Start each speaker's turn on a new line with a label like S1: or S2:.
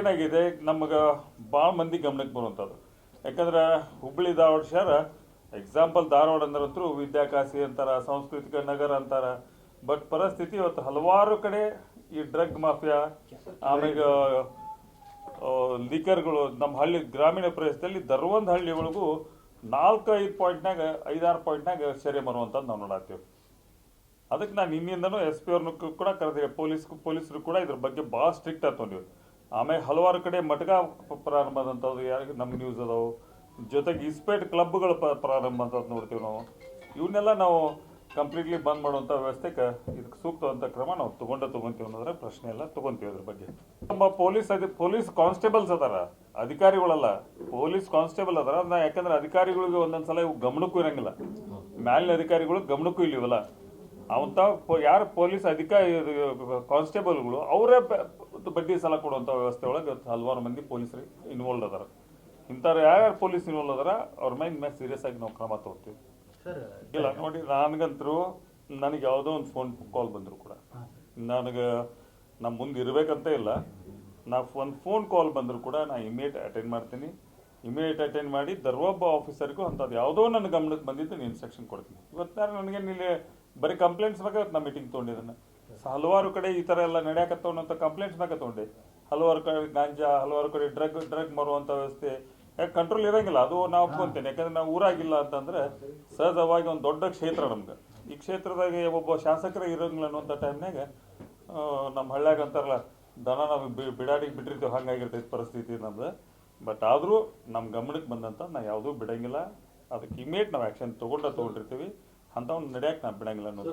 S1: ಏನಾಗಿದೆ ನಮಗೆ ಭಾಳ ಮಂದಿ ಗಮನಕ್ಕೆ ಬರುವಂಥದ್ದು. ಯಾಕಂದ್ರೆ ಹುಬ್ಬಳ್ಳಿ ಧಾರವಾಡ ಶಹರ ಎಕ್ಸಾಂಪಲ್ ಧಾರವಾಡ ಅಂದ್ರಂತೂ ವಿದ್ಯಾಕಾಶಿ ಅಂತಾರ, ಸಾಂಸ್ಕೃತಿಕ ನಗರ ಅಂತಾರ. ಬಟ್ ಪರಿಸ್ಥಿತಿ ಇವತ್ತು ಹಲವಾರು ಕಡೆ ಈ ಡ್ರಗ್ ಮಾಫಿಯಾ ಆಮೇಲೆ ಲಿಕರ್ಗಳು ನಮ್ಮ ಹಳ್ಳಿ ಗ್ರಾಮೀಣ ಪ್ರದೇಶದಲ್ಲಿ ದರ್ವೊಂದು ಹಳ್ಳಿ ಒಳಗೂ 4-5 ಪಾಯಿಂಟ್ನಾಗ 5-6 ಪಾಯಿಂಟ್ನಾಗ ಸೆರೆ ಮರುವಂಥದ್ದು ನಾವು ನೋಡತ್ತೀವಿ. ಅದಕ್ಕೆ ನಾನು ಇನ್ನಿಂದನೂ SP ಅವ್ರನ್ನ ಕೂಡ ಕರೆದೆ, ಪೊಲೀಸರು ಕೂಡ ಇದ್ರ ಬಗ್ಗೆ ಭಾಳ ಸ್ಟ್ರಿಕ್ಟ್ ಆಗ್ತೊಂಡಿವಿ. ಆಮೇಲೆ ಹಲವಾರು ಕಡೆ ಮಟಕ ಪ್ರಾರಂಭ ಆದಂಥದ್ದು ಯಾರಿಗೆ ನಮ್ಮ ನ್ಯೂಸ್ ಅದಾವು. ಜೊತೆಗೆ ಇಸ್ಪೇಟ್ ಕ್ಲಬ್ಗಳು ಪ್ರಾರಂಭ ಅಂತ ನೋಡ್ತೀವಿ ನಾವು. ಇವನ್ನೆಲ್ಲ ನಾವು ಕಂಪ್ಲೀಟ್ಲಿ ಬಂದ್ ಮಾಡುವಂಥ ವ್ಯವಸ್ಥೆಗೆ ಇದಕ್ಕೆ ಸೂಕ್ತವಂಥ ಕ್ರಮ ನಾವು ತೊಗೊಂತೀವಿ ಅನ್ನೋದ್ರೆ ಪ್ರಶ್ನೆ ಎಲ್ಲ ತೊಗೊಂತೀವಿ. ಅದ್ರ ಬಗ್ಗೆ ನಮ್ಮ ಪೊಲೀಸ್ ಕಾನ್ಸ್ಟೇಬಲ್ಸ್ ಅದಾರ, ಅಧಿಕಾರಿಗಳಲ್ಲ, ಪೊಲೀಸ್ ಕಾನ್ಸ್ಟೇಬಲ್ ಅದಾರ. ಯಾಕಂದ್ರೆ ಅಧಿಕಾರಿಗಳಿಗೆ ಒಂದೊಂದ್ಸಲ ಇವು ಗಮನಕ್ಕೂ ಇರಂಗಿಲ್ಲ, ಮ್ಯಾಲಿನ ಅಧಿಕಾರಿಗಳು ಗಮನಕ್ಕೂ ಇಲ್ಲಿವಲ್ಲ. ಅವಂತ ಯಾರು ಪೊಲೀಸ್ ಕಾನ್ಸ್ಟೇಬಲ್ಗಳು ಅವರೇ ಬಡ್ಡಿ ಸಾಲ ಕೊಡುವಂಥ ವ್ಯವಸ್ಥೆ ಒಳಗೆ ಹಲವಾರು ಮಂದಿ ಪೊಲೀಸರು ಇನ್ವಾಲ್ವ್ ಅದಾರ. ಇಂಥವ್ರು ಯಾರ್ಯಾರು ಪೊಲೀಸ್ ಇನ್ವಾಲ್ವ್ ಅದಾರ ಅವ್ರ ಮೇಲೆ ಸೀರಿಯಸ್ ಆಗಿ ನಾವು ಕ್ರಮ ತಗೋತೀವಿ. ಇಲ್ಲ ನೋಡಿ, ನನಗೆ ಯಾವುದೋ ಒಂದು ಫೋನ್ ಕಾಲ್ ಬಂದ್ರು ಕೂಡ ನನಗೆ ನಮ್ಮ ಮುಂದೆ ಇರಬೇಕಂತ ಇಲ್ಲ. ಒಂದು ಫೋನ್ ಕಾಲ್ ಬಂದ್ರು ಕೂಡ ನಾನು ಇಮಿಡಿಯೇಟ್ ಅಟೆಂಡ್ ಮಾಡ್ತೀನಿ. ಇಮಿಡಿಯೇಟ್ ಅಟೆಂಡ್ ಮಾಡಿ ಒಬ್ಬ ಆಫೀಸರ್ಗೂ ಅಂಥದ್ದು ಯಾವುದೋ ನನ್ನ ಗಮನಕ್ಕೆ ಬಂದಿದ್ದು ನಾನು ಇನ್ಸ್ಟ್ರಕ್ಷನ್ ಕೊಡ್ತೀನಿ. ಇವತ್ತು ನನಗೆ ಇಲ್ಲಿ ಬರೀ ಕಂಪ್ಲೇಂಟ್ಸ್ ಮ್ಯಾಗ ನಾ ಮೀಟಿಂಗ್ ತೊಗೊಂಡಿದ್ದಾನೆ. ಹಲವಾರು ಕಡೆ ಈ ಥರ ಎಲ್ಲ ನಡೆಯಕತ್ತವನ್ನಂಥ ಕಂಪ್ಲೇಂಟ್ಸ್ ಮ್ಯಾಗ ತೊಗೊಂಡೆ. ಹಲವಾರು ಕಡೆ ಗಾಂಜಾ, ಹಲವಾರು ಕಡೆ ಡ್ರಗ್ ಮಾರುವಂಥ ವ್ಯವಸ್ಥೆ ಯಾಕೆ ಕಂಟ್ರೋಲ್ ಇರೋಂಗಿಲ್ಲ, ಅದು ನಾವು ಒಪ್ಕೊಂತೇನೆ. ಯಾಕಂದ್ರೆ ನಾವು ಊರಾಗಿಲ್ಲ ಅಂತಂದ್ರೆ ಸಹಜವಾಗಿ ಒಂದು ದೊಡ್ಡ ಕ್ಷೇತ್ರ ನಮ್ಗೆ. ಈ ಕ್ಷೇತ್ರದಾಗ ಒಬ್ಬ ಶಾಸಕರ ಇರೋಂಗಿಲ್ಲ ಅನ್ನುವಂಥ ಟೈಮ್ನಾಗ ನಮ್ಮ ಹಳ್ಳ್ಯಾಗ ಅಂತಾರಲ್ಲ, ದನ ನಾವು ಬಿಡಾಡಿಗೆ ಬಿಟ್ಟಿರ್ತೀವಿ, ಹಂಗಾಗಿರ್ತೈತೆ ಪರಿಸ್ಥಿತಿ ನಮ್ದು. ಬಟ್ ಆದರೂ ನಮ್ಮ ಗಮನಕ್ಕೆ ಬಂದಂತ ನಾವು ಯಾವುದೂ ಬಿಡಂಗಿಲ್ಲ. ಅದಕ್ಕೆ ಇಮಿಡಿಯೇಟ್ ನಾವು ಆ್ಯಕ್ಷನ್ ತೊಗೊಂಡಿರ್ತೀವಿ. ಅಂಥವ್ನು ನಡೆಯಕ್ಕೆ ನಾವು ಬಿಡಂಗಿಲ್ಲ ಅನ್ನೋದು.